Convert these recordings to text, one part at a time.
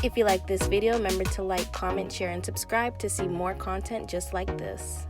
If you like this video, remember to like, comment, share, and subscribe to see more content just like this.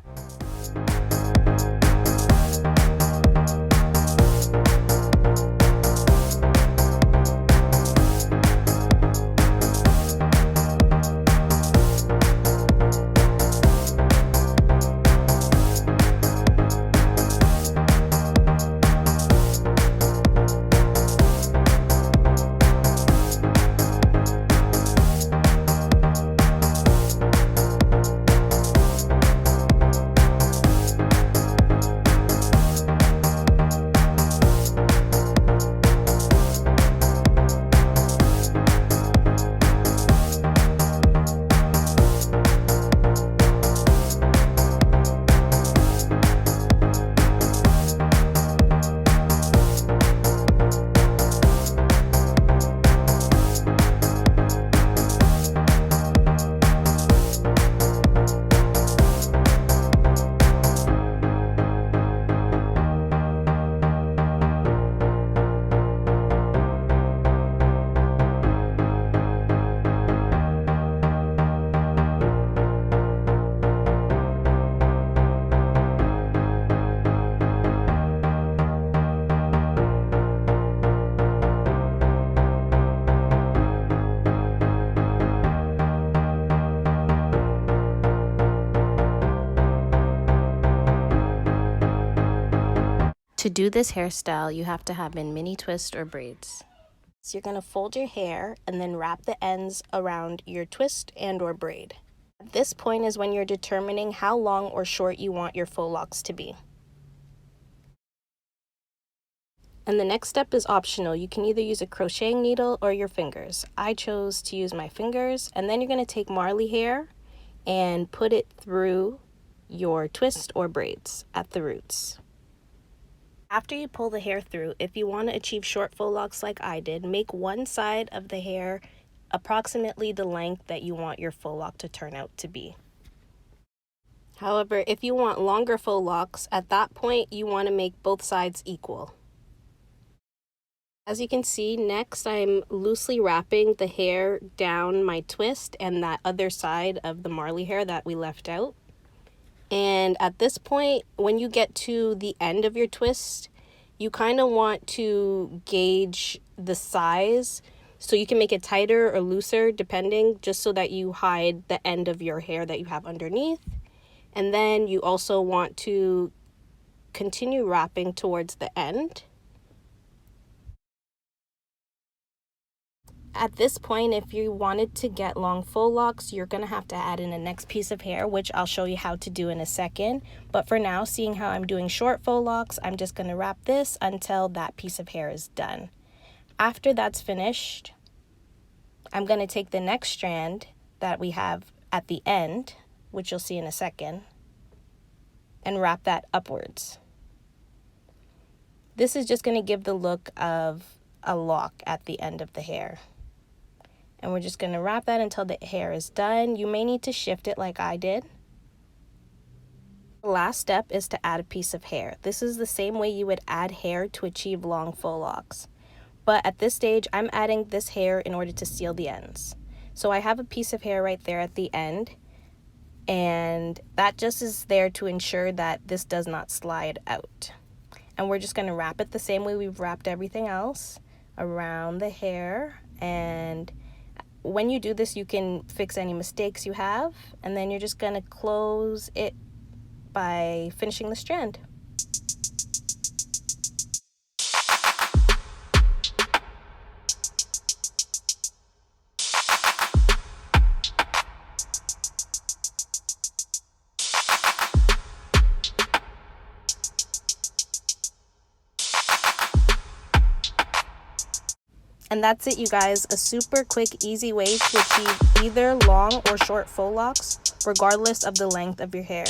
To do this hairstyle, you have to have in mini twist or braids. So you're going to fold your hair and then wrap the ends around your twist and or braid. At this point is when you're determining how long or short you want your faux locks to be. And the next step is optional. You can either use a crocheting needle or your fingers. I chose to use my fingers, and then you're going to take marley hair and put it through your twist or braids at the roots. After you pull the hair through, if you want to achieve short faux locks like I did, make one side of the hair approximately the length that you want your faux lock to turn out to be. However, if you want longer faux locks, at that point you want to make both sides equal. As you can see, next I'm loosely wrapping the hair down my twist and that other side of the marley hair that we left out. And at this point, when you get to the end of your twist, you kind of want to gauge the size so you can make it tighter or looser depending, just so that you hide the end of your hair that you have underneath. And then you also want to continue wrapping towards the end. At this point, if you wanted to get long faux locks, you're going to have to add in a next piece of hair, which I'll show you how to do in a second. But for now, seeing how I'm doing short faux locks, I'm just going to wrap this until that piece of hair is done. After that's finished, I'm going to take the next strand that we have at the end, which you'll see in a second, and wrap that upwards. This is just going to give the look of a lock at the end of the hair. And we're just going to wrap that until the hair is done. You may need to shift it like I did. The last step is to add a piece of hair. This is the same way you would add hair to achieve long faux locks. But at this stage, I'm adding this hair in order to seal the ends. So I have a piece of hair right there at the end. And that just is there to ensure that this does not slide out. And we're just going to wrap it the same way we've wrapped everything else around the hair. And when you do this, you can fix any mistakes you have, and then you're just going to close it by finishing the strand. And that's it, you guys. A super quick, easy way to achieve either long or short faux locks, regardless of the length of your hair.